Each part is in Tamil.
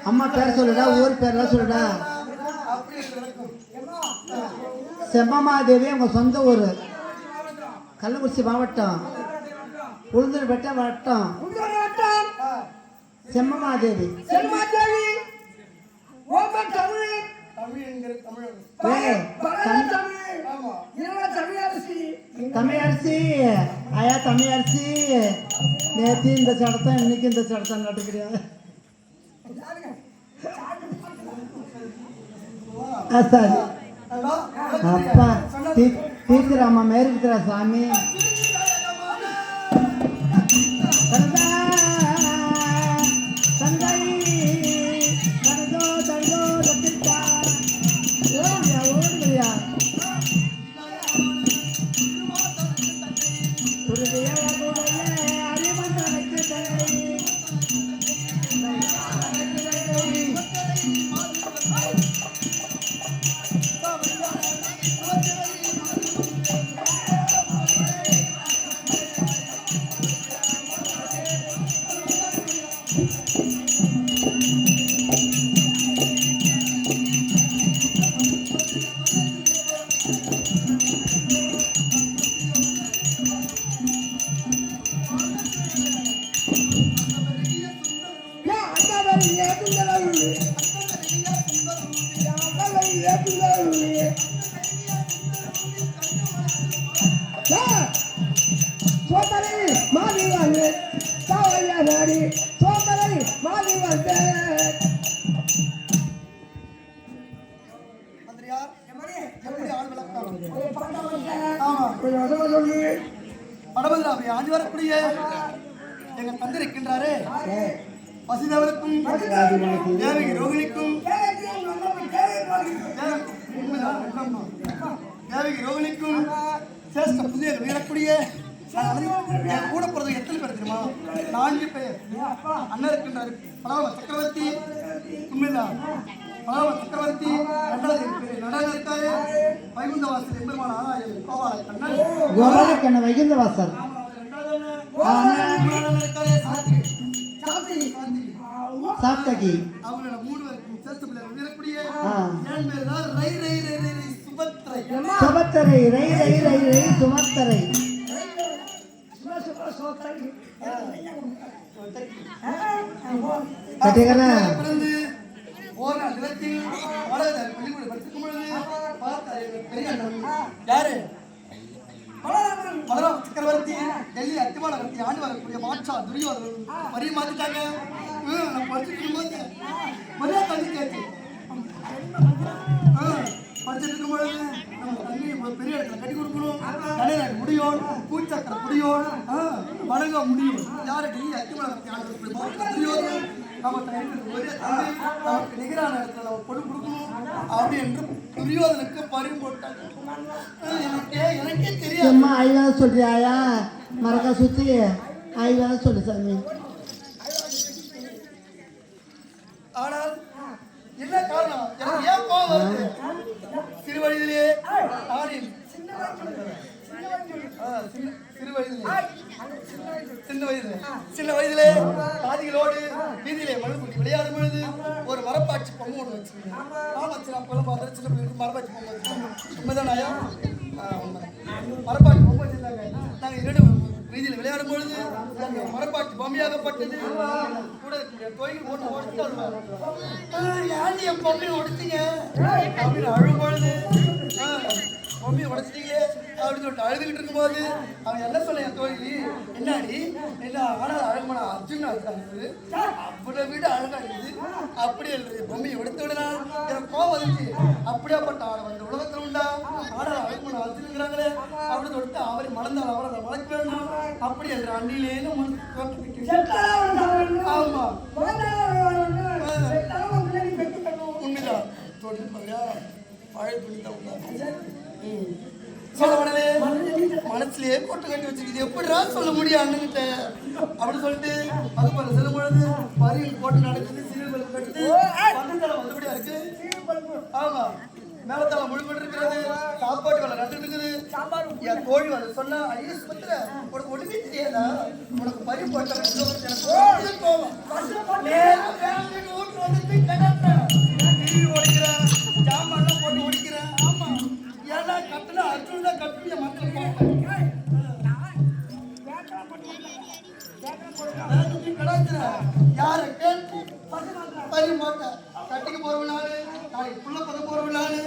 அம்மா பேர் சொல்லுடா, ஊர் பேர்லாம் சொல்லுடா. செம்மமாதேவி அவங்க சொந்த ஊர் கள்ளக்குறிச்சி மாவட்டம் உளுந்தூர்பேட்டை வட்டம். செம்மமாதேவி தமிழரசி ஐயா தமிழரசி நேற்று இந்த சடத்தான் இன்னைக்கு இந்த சடத்தான் நட்டுக்கிறியா சரி அப்பா தீர்த்துறாமா மேற்குறா சாமி ஆண்டு வரக்கூடிய எங்க தந்தை இருக்கின்றாரே பசிதவருக்கும் தேவகி ரோகிணிக்கும் தேவகி ரோகிணிக்கும் சேஷ்ட புதிய வீரக்கூடிய கூட பிறகு எத்தனை பேர் தெரியுமா 4 பேர் அண்ணன் இருக்கின்றாரு பலவ சக்கரவர்த்தி உண்மைதான் பலவ சக்கரவர்த்தி நடன இருக்காரு வைகுந்தவாசல் எம்பெருமான ஆராயம் கோபாலக்கண்ண வைகுந்தவாசல் சாப்தகி அவங்களோட 3 பேருக்கும் சேர்த்து பிள்ளைகள் வீரக்கூடிய 7 பேர் தான் ரை ரை ரை ரை சுபத்ரை சுபத்ரை ரை ரை ரை ரை சுமத்ரை கட்டிகரா பிறந்து ஓர் நிலத்தில் பாடகர் பள்ளிக்கூட படிக்கும் பொழுது பார்த்தார் பெரிய அண்ணன் யாரு பலராம சக்கரவர்த்தி டெல்லி அத்திமாநகரத்தை ஆண்டு வரக்கூடிய மாற்றா துரியோதனன் வரியை மாத்திட்டாங்க நான் படிச்சுட்டு இருக்கும்போது மரியாதை தண்ணி கேட்டு படிச்சுட்டு இருக்கும்பொழுது நம்ம தண்ணி பெரிய இடத்துல கட்டி கொடுக்கணும் தலைநாடு முடியும் பூச்சக்கரை முடியும் வணங்க முடியும் யாரு டெல்லி அத்திமாநகரத்தை ஆண்டு வரக்கூடிய துரியோதனன் நம்ம நமக்கு நிகரான இடத்துல நம்ம பொண்ணு கொடுக்கணும் அப்படி என்று துரியோதனுக்கு பறிவு போட்டாங்க எனக்கே தெரியாது அம்மா ஐயாவது சொல்றியா மறக்கா சுத்தி ஐயாவது சொல்லு சாமி ஆனால் என்ன காரணம் எனக்கு ஏன் கோபம் வருது சிறு வயதிலே சின்ன வயதிலே காதிகளோடு வீதியிலே மழுக்குட்டி விளையாடும் பொழுது ஒரு மரப்பாச்சி பொம்மை ஒன்று வச்சிருக்கேன் அப்பெல்லாம் பார்த்தா சின்ன பிள்ளைங்களுக்கு மரப்பாச்சி பொம்மை வச்சிருக்கோம் உண்மைதான் ஐயா மரப்பாச்சி பொம்மை வச்சிருந்தாங்க நாங்கள் 2 வீதியில் விளையாடும் பொழுது மரப்பாச்சி பொம்மையாகப்பட்டது கூட கோயில் போட்டு உடச்சிட்டு ஏன் என் பொம்மையை உடைச்சிங்க அப்படின்னு அழும் பொழுது பொம்மையை உடைச்சிட்டீங்க அப்படின்னு சொல்லிட்டு அழுதுகிட்டு இருக்கும்போது அவன் என்ன சொல்ல என் தோழி என்னாடி என்ன ஆனால் அழகுமான அர்ஜுன் அப்படி வீடு அழகா இருக்குது அப்படி எழுது பொம்மையை உடைத்து விடலாம் எனக்கு கோவம் வந்துச்சு அப்படியாப்பட்ட ஆள் வந்து உலகத்தில் உண்டா ஆனால் அழகுமான அர்ஜுனுங்கிறாங்களே அப்படின்னு சொல்லிட்டு அவரை மறந்தால் அவரை அதை வளர்க்க வேணும் அப்படி என்ற அண்ணிலேன்னு ஆமா உண்மைதான் தோழி பாருங்க பழைய துணி தான் சொல்ல மனசுலயே போட்டு கட்டி வச்சிருக்குது எப்படிடா சொல்ல முடியும் அண்ணன்கிட்ட அப்படின்னு சொல்லிட்டு வகுப்பறை செல்லும் பொழுது வரியில் போட்டு நடக்குது சீரியல் பல்பு கட்டுது பந்தத்தலை வந்தபடியா இருக்கு ஆமா மேலத்தலை முழுப்பட்டு இருக்கிறது சாப்பாட்டு வேலை நடந்துட்டு இருக்குது என் தோழி வந்து சொன்னா ஐயோ சுமத்துற உனக்கு ஒண்ணுமே தெரியாதா உனக்கு பறி போட்ட கோவம் ஓடிக்கிறேன் ஜாமான்லாம் போட்டு ஓடிக்கிறேன் ஆமா ஏன்னா கட்டுல அர்ஜுன் தான் கட்டுல மக்கள் யார கேட்டு பறி மாட்டேன் கட்டிக்கு போறவனாரு நாளைக்கு புள்ள பக்கம் போறவனாரு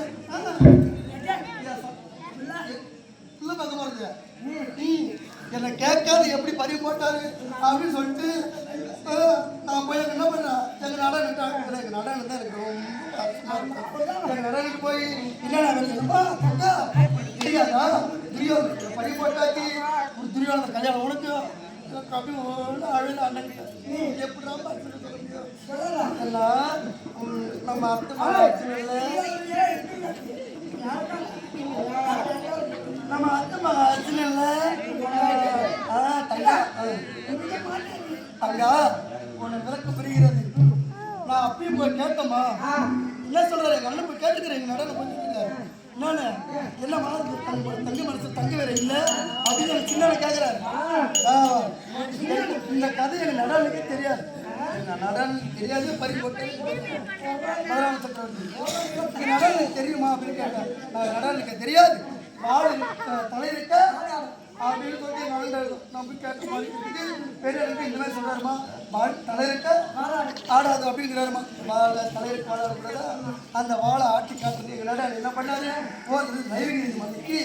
புள்ள பக்கம் போறது என்னை கேட்காது எப்படி பதிவு போட்டாரு அப்படின்னு சொல்லிட்டு நான் போய் என்ன பண்ணேன் எங்கள் நடனம் எனக்கு நடனம் தான் எனக்கு ரொம்ப எங்கள் நடனுக்கு போய் என்னடா தெரியாதா துரியோதன பதிவு போட்டாச்சு துரியோதன கல்யாணம் உனக்கு அப்படி அழுத அண்ணன் எப்படிதான் நம்ம அத்தை நம்ம அத்தை மகன் தங்கா தங்கா உன்னை விளக்கு புரிகிறது நான் அப்பயும் போய் கேட்டோமா என்ன சொல்றாரு எங்க அண்ணன் போய் கேட்டுக்கிறேன் எங்க நடனம் போயிட்டு என்னன்னு என்னம்மா தங்க மனசு தங்க வேற இல்லை அப்படின்னு சின்ன கேட்கிறாரு இந்த கதை எனக்கு நடனுக்கே தெரியாது நடனம் தெரியாது பறி போட்டு நடனம் தெரியுமா அப்படின்னு கேட்டேன் நடனுக்கு தெரியாது தலை இருக்க அப்படின்னு சொல்லி நான் போய் கேட்டு பெரிய இந்த மாதிரி சொல்றாருமா தலை இருக்க ஆடாது அப்படிங்கிறாருமா வாழை தலையிற்கு ஆடாது அந்த வாழை ஆட்டி காட்டுறது எங்களோட என்ன பண்ணாரு போகிறது நைவேகிரி மலைக்கு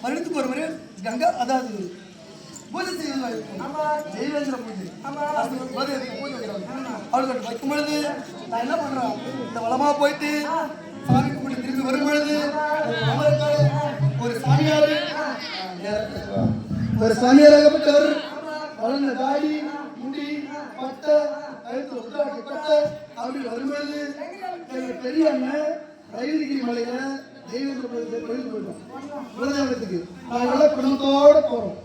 பழுத்து ஒரு முறை கங்கா அதாவது பூஜை செய்வாங்க தெய்வேந்திர பூஜை பூஜை வைக்கிறாங்க அவளுக்கு வைக்கும் பொழுது நான் என்ன பண்றேன் இந்த வளமா போயிட்டு சாமி கும்பிட்டு திரும்பி வரும் பொழுது ஒரு சாமியாராகப்பட்டவர் வளர்ந்த தாடி முடி பட்டை கழுத்து உத்தராட்சி பட்டை அப்படி வரும்பொழுது எங்கள் பெரிய அண்ணன் ரயில்கிரி மலையில தெய்வேந்திர கோயிலுக்கு போயிட்டோம் குலதெய்வத்துக்கு நாங்கள்லாம் குடும்பத்தோட போறோம்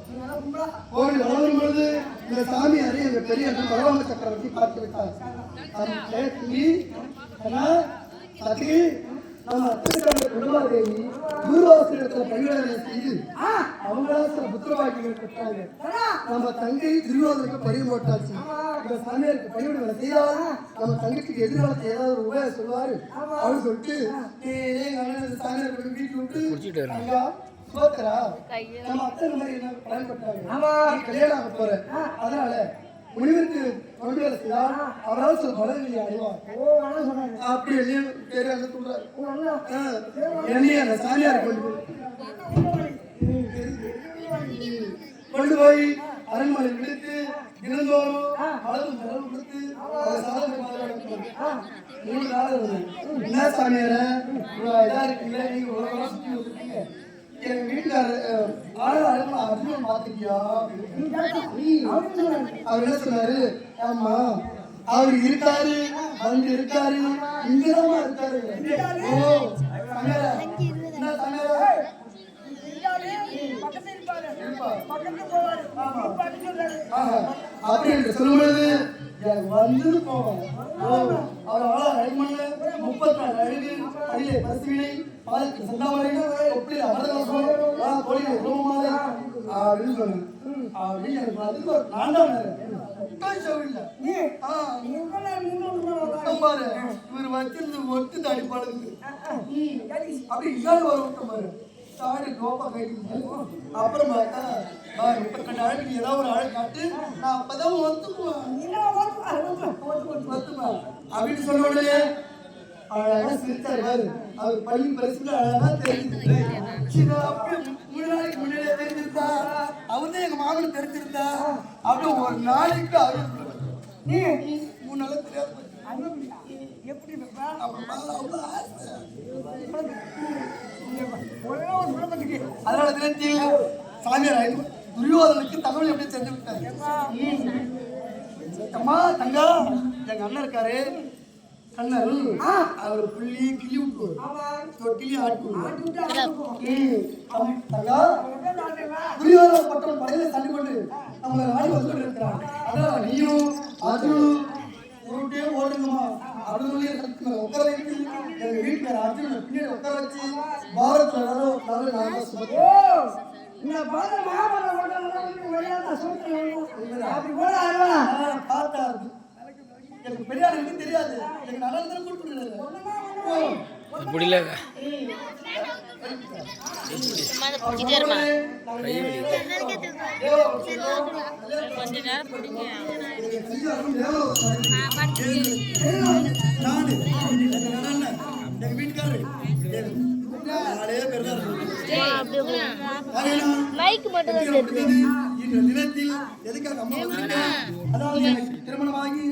கோவில் வளரும் பொழுது இந்த சாமியாரை எங்கள் பெரிய அண்ணன் பகவான சக்கரவர்த்தி பார்த்து விட்டார் சத்தி நம்ம குடும்பாதேவி குருவாசனத்துல பரிவாரணை செய்து அவங்களா சில புத்திரவாக்கிகள் பெற்றாங்க நம்ம தங்கை துரியோதனுக்கு பரிவு போட்டாச்சு இந்த சாமியாருக்கு பரிவுகளை செய்தால் நம்ம தங்கத்துக்கு எதிர்காலத்தை ஏதாவது ஒரு உபயோகம் சொல்லுவாரு அப்படின்னு சொல்லிட்டு சாமியார் வீட்டுல விட்டு ஐயா சோத்தரா நம்ம அத்தை இந்த மாதிரி என்ன பயன்பட்டாங்க கல்யாணம் ஆக போற அதனால முனிவருக்கு கொண்டு வேலை செய்தால் அவரால் சில பலன்களை அடைவார் அப்படி தெரியாத சொல்றாரு என்னைய அந்த சாமியார் கொண்டு போய் அரண்மனை விடுத்து தினந்தோறும் அளவு செலவு கொடுத்து என்ன சாமியார இதா இருக்குல்ல நீங்க உலகம் சுற்றி விட்டுருக்கீங்க எங்க வீட்டுக்காரர் அர்ஜுனன் பாத்துக்கியா அவர் என்ன சொன்னாரு ஆமா அவர் இருக்காரு வந்து இருக்காரு இங்கதான் இருக்காரு ஓ என்ன அப்படி என்று சொல்லும்போது வந்து போவாங்க அவர் 34 அழகு அடியிலே பசுவினை பாலுக்கு சந்தாமரையும் ஒப்பிலே அமரதோஷம் கோழியை ரோமாலை அப்படின்னு சொன்னாங்க அப்படின்னு எனக்கு அதுக்கு ஒரு 4 பாரு இவர் வச்சிருந்து ஒட்டு தாடி பாடுது அப்படி இல்லாத ஒரு விட்டம் பாரு தாடி கோப்பா கைட்டு அப்புறம் பார்த்தா 32 அழகு ஏதாவது ஒரு அழகு காட்டு நான் அப்பதான் ஒத்துக்குவேன் அப்படின்னு சொன்ன உடனே அழகா சிரிச்சாரு பாரு அவர் பள்ளி பரிசுல அழகா தெரிஞ்சு அப்படியே 3 நாளைக்கு முன்னாடியே தெரிஞ்சிருந்தா அவர் தான் எங்க மாமனுக்கு தெரிஞ்சிருந்தா அப்படியே ஒரு நாளைக்கு அவரு 3 நாள் தெரியாது எப்படி அதனால தினத்தில் சாமியார் துரியோதனுக்கு தகவல் எப்படி செஞ்சு விட்டாரு அம்மா தங்கா எங்க அண்ணன் இருக்காரு கண்ணல் அவர் புள்ளி கிள்ளி விட்டு தொட்டிலி ஆட்டு தங்கா துரியோதன பட்டம் படையில தள்ளி கொண்டு நம்மளை நாடி வந்து இருக்கிறாங்க அதனால நீயும் அர்ஜுனும் உருட்டே ஓடுங்கம்மா அப்படின்னு உட்கார வச்சு எங்க வீட்டுல அர்ஜுனனை பின்னாடி உட்கார வச்சு பாரத்ல நாங்கள் சுமத்தோம் இந்த பாரத பார்த்தாரு எனக்கு பெரியாருக்கு தெரியாது எனக்கு நடந்து கூப்பிட்டு என்கிற தினத்தில் எதுக்காக அம்மா வந்திருக்கேன்? அதாவது எனக்கு திருமணமாகி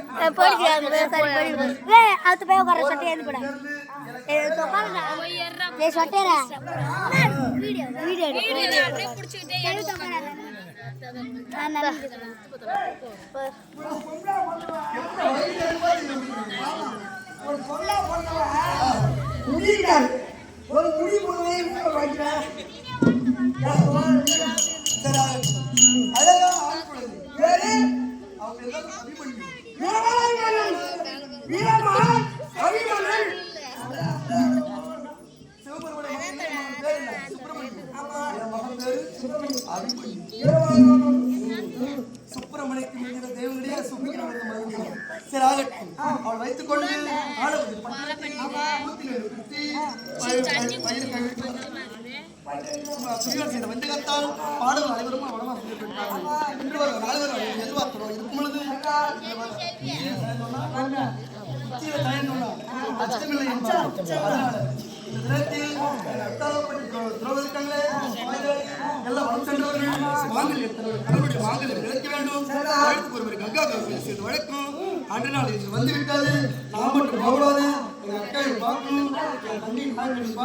ஒரு முடி போடுவே வைக்கிறேன் அழகா ஆண் குழந்தை வேறு அவங்க எல்லாம் அபிமன்யு. வீரமான் அபிமன்னன் சிவபெருமானுடைய மகன் பேர் என்ன? சுப்பிரமணியன். என் மகன் பேரு அபிமன்யு. சுப்பிரமணியக்கு என்கிற தேவனுடைய சுப்பிரமணிய மகன். சரி ஆகட்டும். அவள் வைத்துக் கொண்டு ஆடவது வெந்தகத்தால் பாடல் அனைவரும் வனமாக சென்றிருக்கிறார்கள். இன்று ஒரு நால்வர் எதிர்பார்க்கிறோம். இருக்கும் பொழுது அச்சமில்லை என்பார். அதனால இந்த தினத்தில் திரௌபதிக்காங்களே எல்லாம் வளம் சென்றவர்கள் மாங்கல்யம் கடவுளுடைய மாங்கல்யம் கிடைக்க வேண்டும். வழக்கு ஒருவர் கங்கா சேர்ந்து வழக்கும் அன்று நாள் இது வந்து விட்டாது. நாம் மட்டும் போகக்கூடாது. எங்கள் அக்காவை பார்க்கணும், என் தண்ணியை பார்க்கணும்.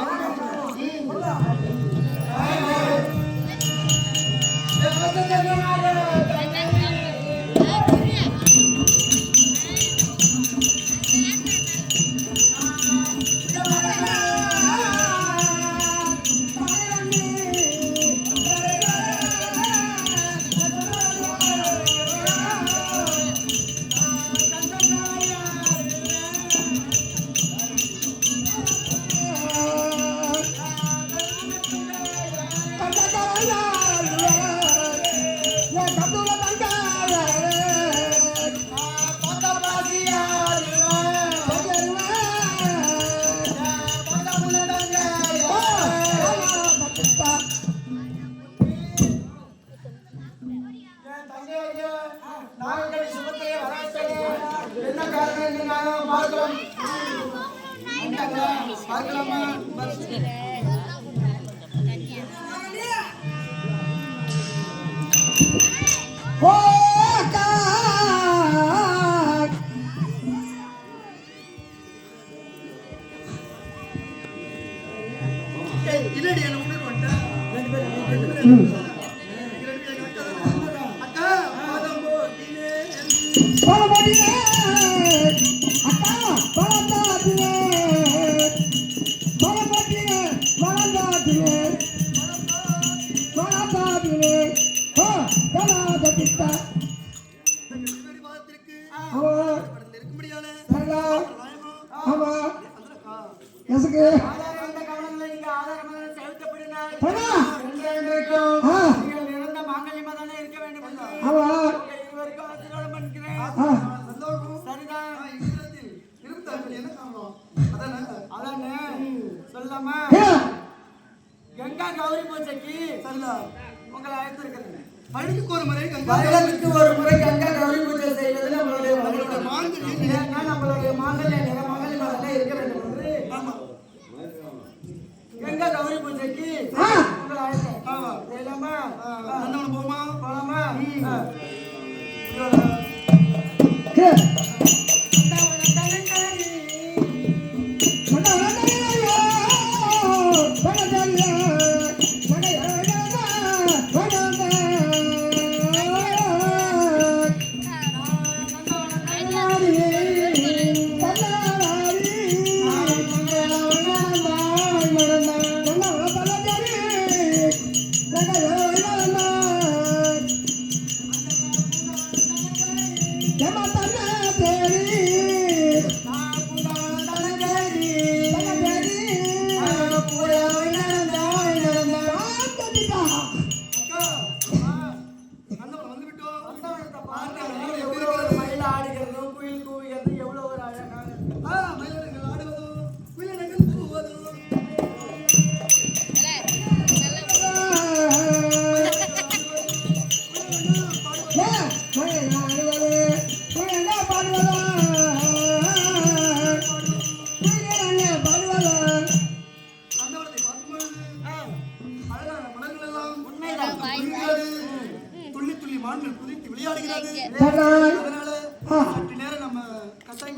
கங்கா கௌரி பூஜைக்கு உங்களை அழைத்திருக்கிறேன். வருடத்துக்கு ஒரு முறை கங்கா கௌரி பூஜை செய்வது நம்மளுடைய நம்மளுடைய மாங்கல்யம் இருக்க வேண்டும் என்று கங்கா கௌரி பூஜைக்கு உங்களை அழைத்தேன். போலாமா? Yeah.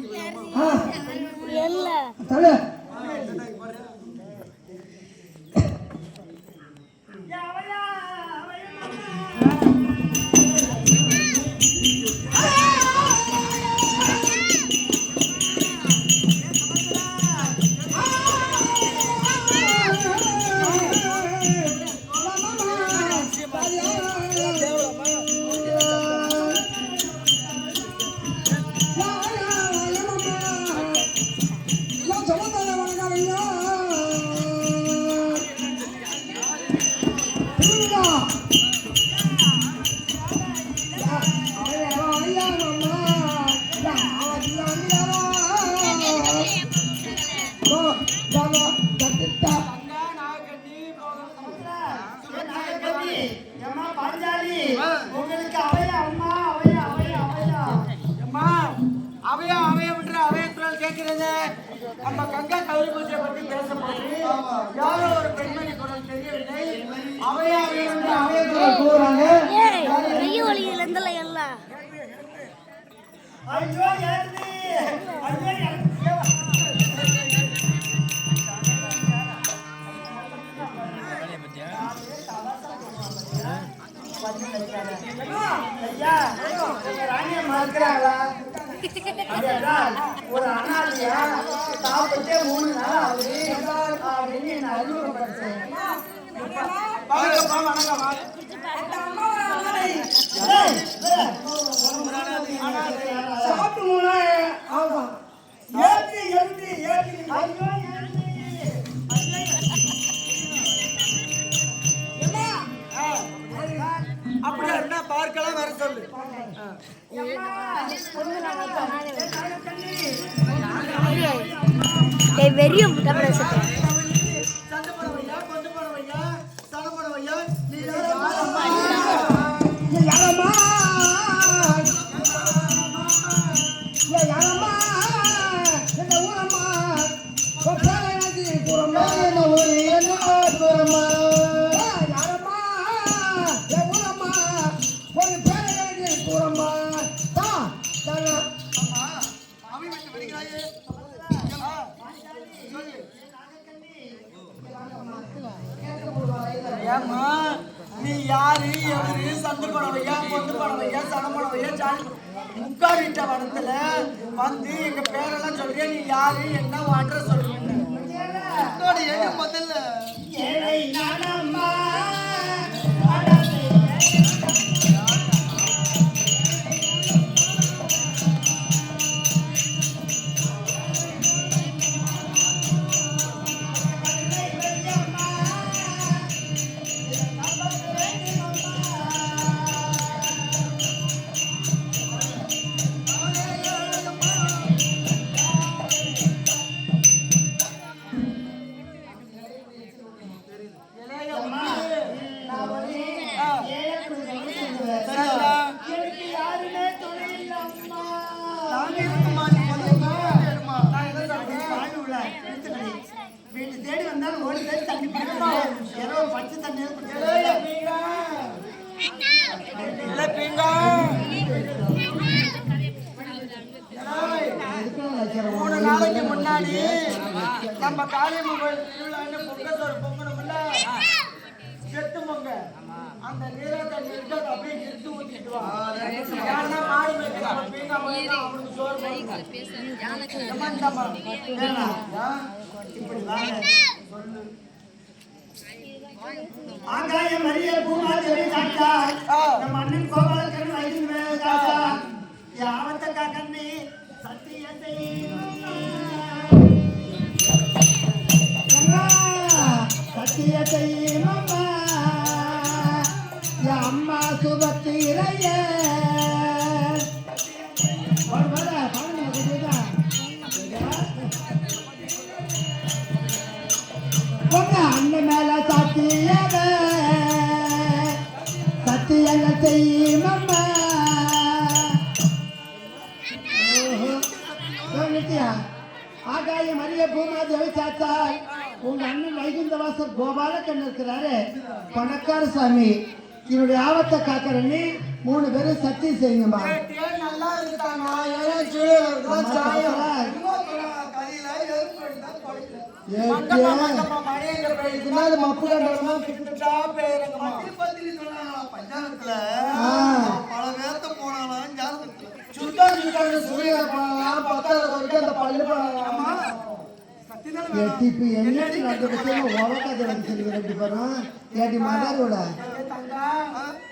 ஆ, தள்ளு. ஏம்மா பாஞ்சாலி உங்களுக்கு அவையா அம்மா அவையா அவையா அவையா அம்மா அவையா அவைய விட்டு அவையத்துறால் கேட்கிறது நம்ம கங்கா கௌரி பூஜையை பத்தி பேசும்போது யாரோ ஒரு பெண்மணி குரல் தெரியவில்லை அவையா அவைய விட்டு அவையத்துறால் கூறாங்க. ஐயோ ஏறுது ஐயோ ஏறுது ஐயா ராணியை மறக்கிறாங்களா ஒரு அனாதையா சாப்பிட்டே 3 நாள் ஆகுது அப்படின்னு என்ன அறிமுகப்படுத்தேன் சாப்பிட்டு 3 நாள் ஆகும் ஏற்றி எழுதி ஏற்றி ஐயோ அப்படியா என்ன பார்க்கலாம் வர சொல்லு வெறியும் டபரசத்தை சண்டை போடவையா கொண்டு போடவையா சண்டை போடவையா நீ யாரம்மா யாரம்மா என்ன ஊரம்மா கூறம்மா என்ன ஊரு என்ன கூறம்மா யாரம்மா என் ஊரம்மா ஒரு பேரை கூறம்மா தான் அவை விட்டு வருகிறாயே ஏம்மா நீ யாரு எவரு சண்டை போடவையா பொண்ணு போடவையா சடம் போடவையா சாலி முக்காடிட்ட வடத்துல வந்து எங்க பேரெல்லாம் சொல்றியா நீ யாரு என்ன வாட்டுற சொல்றீங்க எங்க முதல்ல ஏழை நானம்மா வீட்டு தேடி வந்தாலும் ஓடி தேடி தண்ணி பிடிக்கணும் ஏதோ பச்சை தண்ணி மூணு நாளைக்கு முன்னாடி நம்ம காளியம்மன் கோயில் திருவிழான்னு பொங்கல் பொங்கணும்ல செட்டு பொங்க அந்த நீரா தண்ணி இருக்கு அதை அப்படியே எடுத்து ஊத்திட்டு வா யாருன்னா மாடு மேய்க்கிறாங்க பீங்கா போயிட்டு அவனுக்கு சோறு ஆகாய மரிய பூமாதேவி காட்டா நம்ம அண்ணன் கோபாலக்கரன் வைகுந்த காட்டா யாவத்த காக்கண்ணி சத்தியத்தை சத்தியத்தை அம்மா அம்மா சுபத்திரைய அண்ணன் மேல சத்தியவ சத்தியங்க செய்யும் அம்மா ஆகாய மரிய பூமாதேவி சாத்தாய் உங்க அண்ணன் வைகுந்த வாசல் கோபாலக்கண்ணன் இருக்கிறாரு பணக்கார சாமி என்னுடைய ஆபத்தை காக்கிறேன்னு 3 பேரும் சத்தியம் செய்யுங்கம்மா நல்லா இருக்கா நான் ஏன் சூழல் சாயம் கதையில ஏற்படுத்தா குறைக்கல. என்னது மப்பு கண்டமா கிட்டா பேருங்கம்மா பத்திரி சொன்னாங்களா பஞ்சாயத்துல பல வேத்த போனாலும் ஜாதகத்துல சுத்தம் சுத்தம் சூரிய பண்ணலாம் பத்தாவது வரைக்கும் அந்த பள்ளி பண்ணலாம் எட்டிப்பு என்னடி ரெண்டு பசங்க உரக்காத வந்து ரெண்டு பேரும் ஏடி மதரோட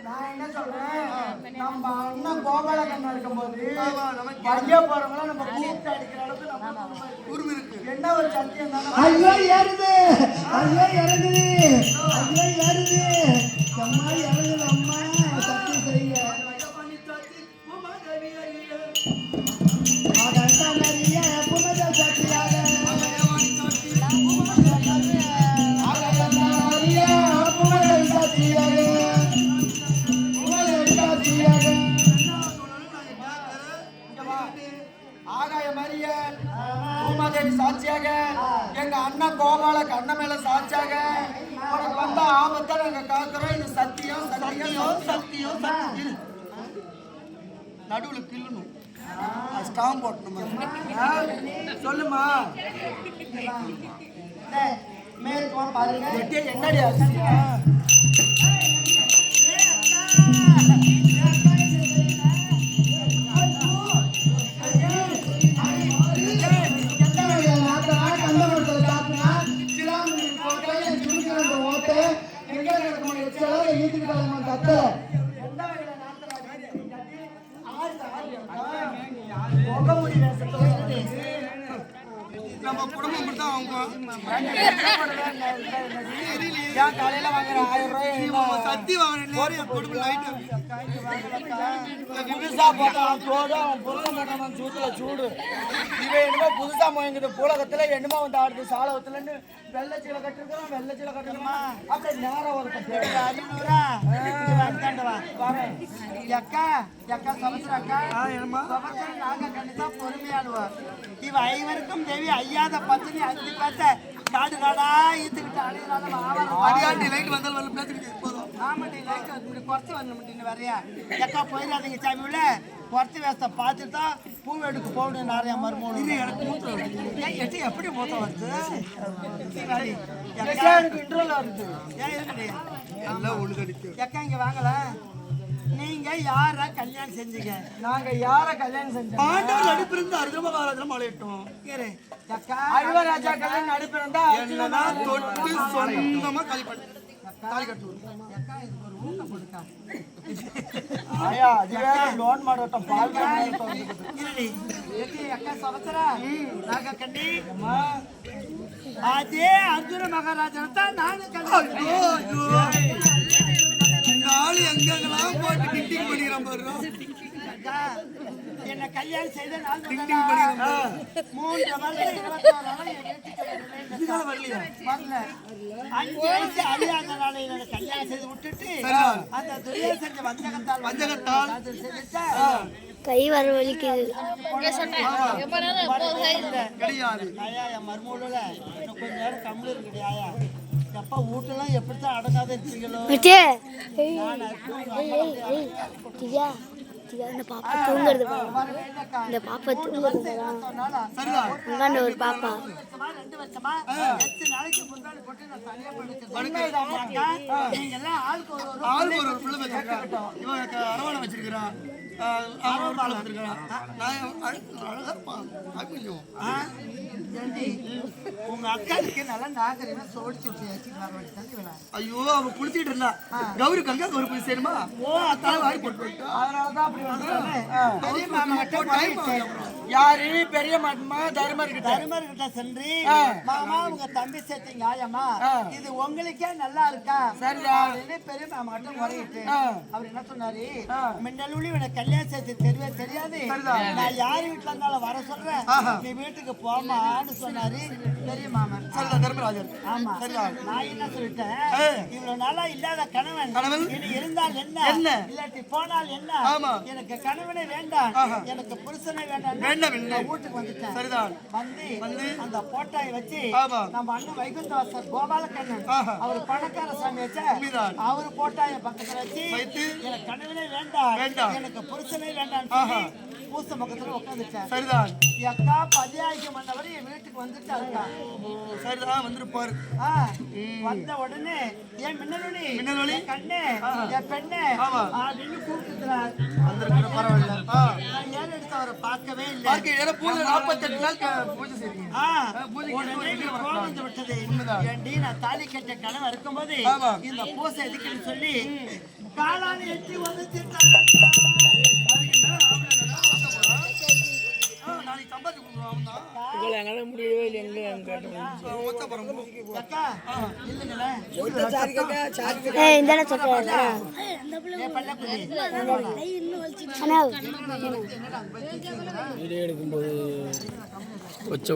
நான் என்ன சொல்றேன் நம்ம அண்ணன் கோபாலகண்ணன் இருக்கும்போது ஐயா போறவங்கள நம்ம கூப்பிட்டு அடிக்கிற அளவுக்கு நம்ம உரிமை இருக்கு. என்ன ஒரு சத்தியம் தானே ஐயோ ஏறுது ஐயோ இறங்குது ஐயோ ஏறுது அம்மா இறங்குது அம்மா சக்தி செய்ய அடண்டா மரிய புனத சக்தியாக அடண்டா மரிய புனத சக்தியாக புனத சக்தியாக ஆகாய மரியன் பூமாதேவி சாட்சியாக எங்க அண்ணன் கோபால கண்ண மேல சாட்சியாக உனக்கு வந்த ஆபத்தை நாங்க காக்குறோம் இது சத்தியம் சத்தியம் சத்தியம் சத்தியம் நடுவுல கிள்ளணும் ஸ்டாம் போட்டணுமா சொல்லுமா மேற்கோ பாருங்க என்னடி ஆச்சு நம்ம குடும்பம் இப்படிதான் அவங்க ஏன் காலையில வாங்குற 1000 ரூபாய் சத்தி வாங்கின குடும்பம் லைட் புதுசா போட்டான் சோடு அவன் புதுசா போட்டான் சூத்துல சூடு இவன் என்னமோ புதுசா வாங்குது புலகத்துல என்னமோ வந்து ஆடுது சாலகத்துலன்னு வெள்ளச்சீல கட்டிருக்கிறோம் வெள்ளச்சீல கட்டணுமா அப்படியே நேரம் ஒரு 500 வரேன் அக்கா அக்கா சமஸ்தர அக்கா சமஸ்தர நாங்க கண்டிப்பா பொறுமையாடுவோம் இவ ஐவருக்கும் தேவி ஐயாத பத்தினி 5 பேத்த காடு காடா ஈத்துக்கிட்டு அடியாண்டி லைட் வந்தால் வரல பேசிக்கிட்டு போதும் ஆமாடி லைட் வந்து குறைச்சி வரணும் முடியும் வரையா எக்கா போயிடாதீங்க சாமியுள்ள குறைச்சி வேஸ்த பார்த்துட்டு தான் பூ எடுக்க போகணும் நிறையா மருமூணு இது எனக்கு மூத்தம் எட்டு எப்படி மூத்தம் வருது எனக்கு இன்ட்ரோல வருது ஏன் இருக்குது எல்லாம் ஒழுங்கடிக்கு எக்கா இங்க வாங்கல நீங்க யார கல்யாணம் செஞ்சீங்க நாங்க யார கல்யாணம் செஞ்சோம் பாண்டவர் நடிப்பிருந்து அர்ஜுன மகாராஜா மலையிட்டோம் அழ்வராஜா கல்யாணம் நடிப்பிருந்தா என்னதான் தொட்டு சொந்தமா காலி பண்ணி தாலி கட்டுவோம் ஆயா அதுவே லோன் ಮಾಡಟ பால் ಇರಲಿ ಏಕೆ ಅಕ್ಕ ಸವಸರ ನಾಗ ಕಂಡಿ ಅದೇ ಅರ್ಜುನ ಮಹಾರಾಜ ಅಂತ ನಾನು ஐயோ இந்த ஆளு எங்கெங்கெல்லாம் போட்டு டிண்டிங் பண்ணிக்கிறான் பாரு என்ன கல்யாணம் செய்த நாள் டிண்டிங் பண்ணிக்கிறான் 3 வருஷம் 21 நாள் இதுக்காக வரலையா வரல 5 வயசு அறியாத நாளை என்ன கல்யாணம் செய்து விட்டுட்டு அந்த துரியா செஞ்ச வஞ்சகத்தால் செஞ்சுட்டா கை வர வலிக்குது கிடையாது ஆயா என் மருமூல இன்னும் கொஞ்ச நேரம் கம்மில் இருக்குடி ஆயா எப்ப வீட்டெல்லாம் எப்படித்தான் அடங்காத இருக்கீங்களோ தியா தியா இந்த பாப்பா தூங்குறது இந்த பாப்பா தூங்குறது உங்காண்ட ஒரு பாப்பா 2 வருஷமா 8 நாளைக்கு முன்னாடி போட்டு நான் தனியா படுக்கிறேன் நீங்க எல்லாம் ஆளுக்கு ஒரு பிள்ளை வச்சிருக்கான் இவன் அரவாணை வச்சிருக்கிறான் அரவாணை வச்சிருக்கான் நான் அழகா ஐயோ உங்க அக்காவுக்கு நல்லா நாகரிகமா சோடிச்சு விட்டு ஐயோ அவ குளிச்சிட்டு இருந்தா கௌரி கங்கா கௌரி போய் சேருமா ஓ அத்தால வாங்கி போட்டு அதனாலதான் அப்படி வந்தானே பெரிய மாமா கிட்ட யாரு பெரிய மாமா தர்மர் கிட்ட சென்று மாமா உங்க தம்பி சேர்த்தீங்க ஆயம்மா இது உங்களுக்கே நல்லா இருக்கா சரியா பெரிய மாமா கிட்ட முறையிட்டு அவர் என்ன சொன்னாரு மின்னலுளி உனக்கு கல்யாணம் சேர்த்து தெரியவே தெரியாது நான் யார் வீட்டுல இருந்தாலும் வர சொல்றேன் நீ வீட்டுக்கு போமான்னு சொன்னாரு பெரிய மாமன் தர்மராஜன் ஆமா நான் என்ன சொல்லிட்டேன் இவ்வளவு நாளா இல்லாத கணவன் இனி இருந்தால் என்ன இல்லாட்டி போனால் என்ன எனக்கு கணவனே வேண்டாம் எனக்கு புருஷனே வேண்டாம் வீட்டுக்கு வந்துட்டேன் சரிதான் வந்து அந்த போட்டாயை வச்சு நம்ம அண்ணன் வைகுந்தவாசர் கோபாலகண்ணன் அவர் பணக்கார சாமி வச்ச அவரு போட்டாய பக்கத்துல வச்சு எனக்கு கணவனே வேண்டாம் எனக்கு புருஷனே வேண்டாம் பூசை பக்கத்துல உட்காந்துட்டேன். சரிதான். என் அக்கா பதியாய்க்கு மண்டவர் என் வீட்டுக்கு வந்துட்டா இருக்கா. சரிதான் வந்திருப்பாரு. வந்த உடனே என் மின்னலொளி மின்னலொளி கண்ணு என் பெண்ணு ஆமா. அப்படின்னு கூப்பிட்டுறாரு. வந்திருக்கிற பரவாயில்ல. நான் ஏன் எடுத்து அவரை பார்க்கவே இல்லை. பாக்கி ஏன்னா பூஜை 48 நாள் பூஜை செய்றீங்க. பூஜைக்கு உடனே நீ கோபம் வந்து விட்டது. ஏன்டி நான் தாலி கட்ட கனவு இருக்கும்போது ஆமா. இந்த பூசை எதுக்குன்னு சொல்லி காலால் எட்டி வந்து நாளைக்கு சம்பாதிச்சு கொடுக்குறோம். முடியவே இல்லை எங்க அக்கா இல்லைங்களே ஏய் இந்த சொல்றேன் என் பள்ளக்குடி அண்ணா வீடியோ எடுக்கும்போது